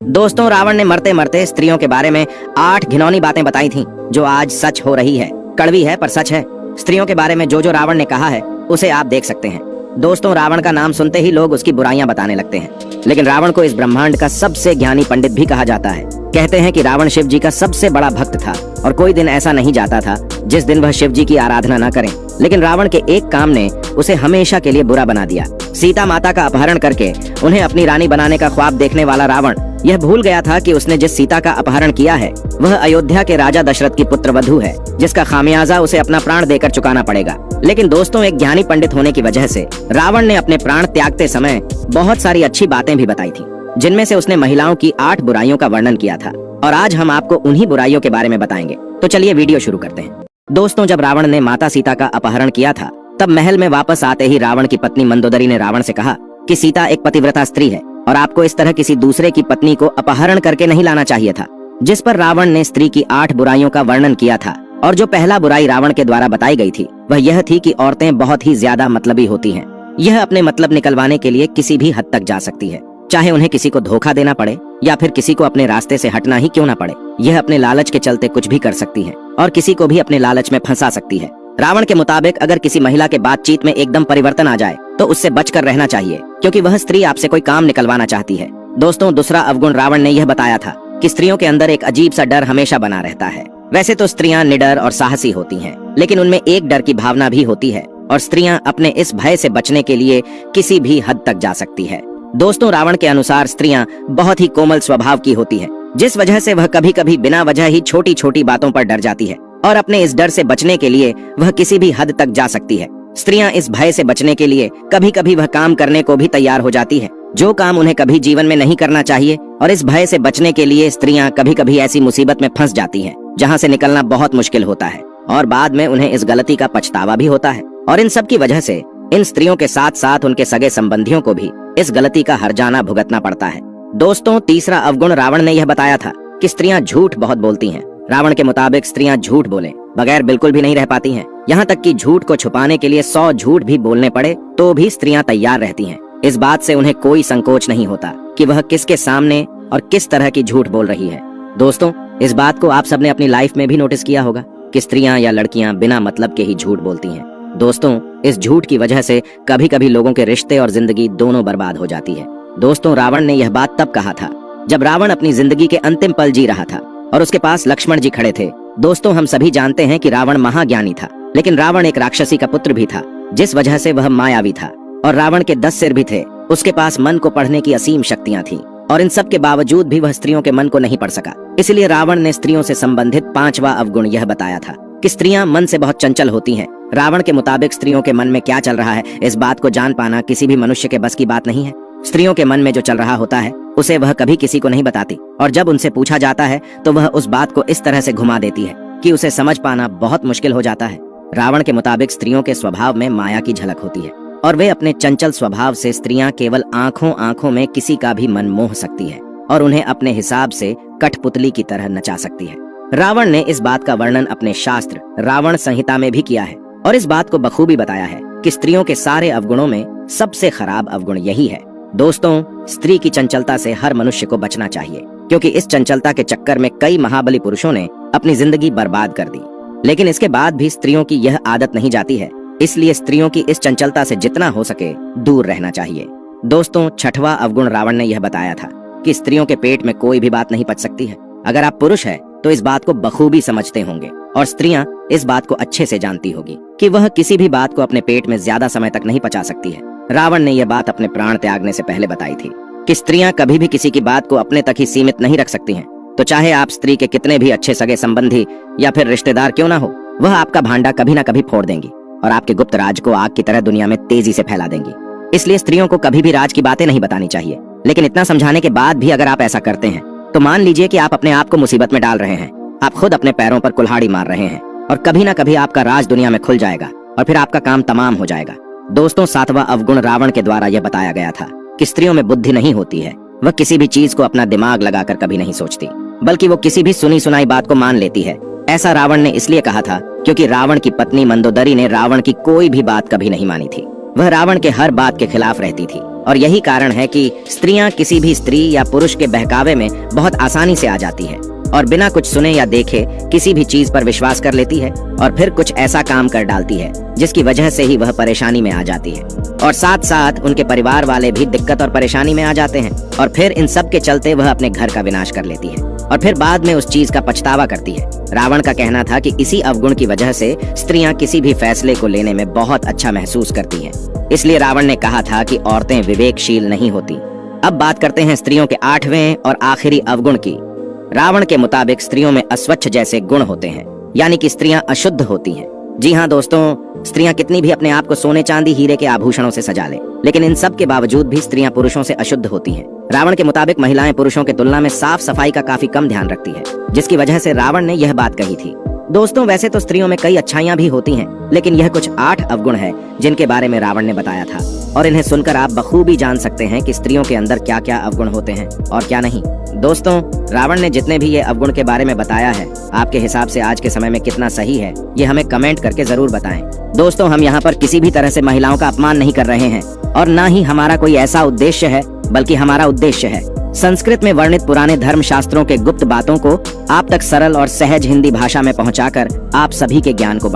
दोस्तों, रावण ने मरते मरते स्त्रियों के बारे में 8 घिनौनी बातें बताई थीं, जो आज सच हो रही है। कड़वी है पर सच है। स्त्रियों के बारे में जो रावण ने कहा है उसे आप देख सकते हैं। दोस्तों, रावण का नाम सुनते ही लोग उसकी बुराइयां बताने लगते हैं, लेकिन रावण को इस ब्रह्मांड का सबसे ज्ञानी पंडित भी कहा जाता है। कहते हैं कि रावण शिव जी का सबसे बड़ा भक्त था और कोई दिन ऐसा नहीं जाता था जिस दिन वह शिव जी की आराधना न करें। लेकिन रावण के एक काम ने उसे हमेशा के लिए बुरा बना दिया। सीता माता का अपहरण करके उन्हें अपनी रानी बनाने का ख्वाब देखने वाला रावण यह भूल गया था कि उसने जिस सीता का अपहरण किया है वह अयोध्या के राजा दशरथ की पुत्रवधू है, जिसका खामियाजा उसे अपना प्राण देकर चुकाना पड़ेगा। लेकिन दोस्तों, एक ज्ञानी पंडित होने की वजह से रावण ने अपने प्राण त्यागते समय बहुत सारी अच्छी बातें भी बताई थी, जिनमें से उसने महिलाओं की 8 बुराइयों का वर्णन किया था। और आज हम आपको उन्हीं बुराइयों के बारे में बताएंगे। तो चलिए वीडियो शुरू करते हैं। दोस्तों, जब रावण ने माता सीता का अपहरण किया था तब महल में वापस आते ही रावण की पत्नी मंदोदरी ने रावण से कहा कि सीता एक पतिव्रता स्त्री है और आपको इस तरह किसी दूसरे की पत्नी को अपहरण करके नहीं लाना चाहिए था। जिस पर रावण ने स्त्री की 8 बुराइयों का वर्णन किया था। और जो पहला बुराई रावण के द्वारा बताई गई थी वह यह थी कि औरतें बहुत ही ज्यादा मतलबी होती हैं। यह अपने मतलब निकलवाने के लिए किसी भी हद तक जा सकती है, चाहे उन्हें किसी को धोखा देना पड़े या फिर किसी को अपने रास्ते से हटना ही क्यों ना पड़े। यह अपने लालच के चलते कुछ भी कर सकती है और किसी को भी अपने लालच में फंसा सकती है। रावण के मुताबिक अगर किसी महिला के बातचीत में एकदम परिवर्तन आ जाए तो उससे बचकर रहना चाहिए, क्योंकि वह स्त्री आपसे कोई काम निकलवाना चाहती है। दोस्तों, दूसरा अवगुण रावण ने यह बताया था कि स्त्रियों के अंदर एक अजीब सा डर हमेशा बना रहता है। वैसे तो स्त्रियां निडर और साहसी होती हैं, लेकिन उनमें एक डर की भावना भी होती है और स्त्रियां अपने इस भय से बचने के लिए किसी भी हद तक जा सकती है। दोस्तों, रावण के अनुसार स्त्रियां बहुत ही कोमल स्वभाव की होती है, जिस वजह से वह कभी कभी बिना वजह ही छोटी छोटी बातों पर डर जाती है और अपने इस डर से बचने के लिए वह किसी भी हद तक जा सकती है। स्त्रियां इस भय से बचने के लिए कभी कभी वह काम करने को भी तैयार हो जाती है जो काम उन्हें कभी जीवन में नहीं करना चाहिए। और इस भय से बचने के लिए स्त्रियां कभी कभी ऐसी मुसीबत में फंस जाती हैं जहां से निकलना बहुत मुश्किल होता है और बाद में उन्हें इस गलती का पछतावा भी होता है। और इन सब की वजह से इन स्त्रियों के साथ साथ उनके सगे संबंधियों को भी इस गलती का हर्जाना भुगतना पड़ता है। दोस्तों, तीसरा अवगुण रावण ने यह बताया था कि स्त्रियां झूठ बहुत बोलती हैं। रावण के मुताबिक स्त्रियां झूठ बोले बगैर बिल्कुल भी नहीं रह पाती हैं। यहाँ तक कि झूठ को छुपाने के लिए 100 झूठ भी बोलने पड़े तो भी स्त्रियां तैयार रहती हैं। इस बात से उन्हें कोई संकोच नहीं होता कि वह किसके सामने और किस तरह की झूठ बोल रही है। दोस्तों, इस बात को आप सबने अपनी लाइफ में भी नोटिस किया होगा कि स्त्रियां या लड़कियां बिना मतलब के ही झूठ बोलती हैं। दोस्तों, इस झूठ की वजह से कभी कभी लोगों के रिश्ते और जिंदगी दोनों बर्बाद हो जाती है। दोस्तों, रावण ने यह बात तब कहा था जब रावण अपनी जिंदगी के अंतिम पल जी रहा था और उसके पास लक्ष्मण जी खड़े थे। दोस्तों, हम सभी जानते हैं कि रावण महाज्ञानी था, लेकिन रावण एक राक्षसी का पुत्र भी था, जिस वजह से वह मायावी था। और रावण के 10 सिर भी थे। उसके पास मन को पढ़ने की असीम शक्तियां थी और इन सब के बावजूद भी वह स्त्रियों के मन को नहीं पढ़ सका। इसलिए रावण ने स्त्रियों से संबंधित 5वां अवगुण यह बताया था कि स्त्रियां मन से बहुत चंचल होती हैं। रावण के मुताबिक स्त्रियों के मन में क्या चल रहा है इस बात को जान पाना किसी भी मनुष्य के बस की बात नहीं है। स्त्रियों के मन में जो चल रहा होता है उसे वह कभी किसी को नहीं बताती और जब उनसे पूछा जाता है तो वह उस बात को इस तरह से घुमा देती है कि उसे समझ पाना बहुत मुश्किल हो जाता है। रावण के मुताबिक स्त्रियों के स्वभाव में माया की झलक होती है और वे अपने चंचल स्वभाव से स्त्रियां केवल आंखों में किसी का भी मन मोह सकती है और उन्हें अपने हिसाब से कठपुतली की तरह नचा सकती है। रावण ने इस बात का वर्णन अपने शास्त्र रावण संहिता में भी किया है और इस बात को बखूबी बताया है कि स्त्रियों के सारे अवगुणों में सबसे खराब अवगुण यही है। दोस्तों, स्त्री की चंचलता से हर मनुष्य को बचना चाहिए, क्योंकि इस चंचलता के चक्कर में कई महाबली पुरुषों ने अपनी जिंदगी बर्बाद कर दी। लेकिन इसके बाद भी स्त्रियों की यह आदत नहीं जाती है, इसलिए स्त्रियों की इस चंचलता से जितना हो सके दूर रहना चाहिए। दोस्तों, 6वां अवगुण रावण ने यह बताया था कि स्त्रियों के पेट में कोई भी बात नहीं पच सकती है। अगर आप पुरुष हैं तो इस बात को बखूबी समझते होंगे और स्त्रियां इस बात को अच्छे से जानती होगी कि वह किसी भी बात को अपने पेट में ज्यादा समय तक नहीं पचा सकती है। रावण ने यह बात अपने प्राण त्यागने से पहले बताई थी कि स्त्रियां कभी भी किसी की बात को अपने तक ही सीमित नहीं रख सकती हैं। तो चाहे आप स्त्री के कितने भी अच्छे सगे संबंधी या फिर रिश्तेदार क्यों ना हो, वह आपका भांडा कभी ना कभी फोड़ देंगी और आपके गुप्त राज को आग की तरह दुनिया में तेजी से फैला देंगी। इसलिए स्त्रियों को कभी भी राज की बातें नहीं बतानी चाहिए। लेकिन इतना समझाने के बाद भी अगर आप ऐसा करते हैं तो मान लीजिए कि आप अपने आप को मुसीबत में डाल रहे हैं। आप खुद अपने पैरों पर कुल्हाड़ी मार रहे हैं और कभी ना कभी आपका राज दुनिया में खुल जाएगा और फिर आपका काम तमाम हो जाएगा। दोस्तों, 7वां अवगुण रावण के द्वारा यह बताया गया था कि स्त्रियों में बुद्धि नहीं होती है। वह किसी भी चीज को अपना दिमाग लगाकर कभी नहीं सोचती, बल्कि वो किसी भी सुनी सुनाई बात को मान लेती है। ऐसा रावण ने इसलिए कहा था क्योंकि रावण की पत्नी मंदोदरी ने रावण की कोई भी बात कभी नहीं मानी थी। वह रावण के हर बात के खिलाफ रहती थी और यही कारण है कि स्त्रियां किसी भी स्त्री या पुरुष के बहकावे में बहुत आसानी से आ जाती है और बिना कुछ सुने या देखे किसी भी चीज पर विश्वास कर लेती है और फिर कुछ ऐसा काम कर डालती है जिसकी वजह से ही वह परेशानी में आ जाती है और साथ साथ उनके परिवार वाले भी दिक्कत और परेशानी में आ जाते हैं और फिर इन सब के चलते वह अपने घर का विनाश कर लेती है और फिर बाद में उस चीज का पछतावा करती है। रावण का कहना था कि इसी अवगुण की वजह से स्त्रियां किसी भी फैसले को लेने में बहुत अच्छा महसूस करती हैं। इसलिए रावण ने कहा था कि औरतें विवेकशील नहीं होती। अब बात करते हैं स्त्रियों के 8वें और आखिरी अवगुण की। रावण के मुताबिक स्त्रियों में अस्वच्छ जैसे गुण होते हैं, यानी कि स्त्रियां अशुद्ध होती हैं। जी हाँ दोस्तों, स्त्रियां कितनी भी अपने आप को सोने चांदी हीरे के आभूषणों से सजा लें, लेकिन इन सब के बावजूद भी स्त्रियां पुरुषों से अशुद्ध होती हैं। रावण के मुताबिक महिलाएं पुरुषों की तुलना में साफ सफाई का काफी कम ध्यान रखती है, जिसकी वजह से रावण ने यह बात कही थी। दोस्तों, वैसे तो स्त्रियों में कई अच्छाइयां भी होती हैं, लेकिन यह कुछ 8 अवगुण है जिनके बारे में रावण ने बताया था और इन्हें सुनकर आप बखूबी जान सकते हैं कि स्त्रियों के अंदर क्या क्या अवगुण होते हैं और क्या नहीं। दोस्तों, रावण ने जितने भी ये अवगुण के बारे में बताया है, आपके हिसाब से आज के समय में कितना सही है, ये हमें कमेंट करके जरूर बताएं। दोस्तों, हम यहाँ पर किसी भी तरह से महिलाओं का अपमान नहीं कर रहे हैं और न ही हमारा कोई ऐसा उद्देश्य है, बल्कि हमारा उद्देश्य है संस्कृत में वर्णित पुराने धर्म शास्त्रों के गुप्त बातों को आप तक सरल और सहज हिंदी भाषा में पहुंचाकर आप सभी के ज्ञान को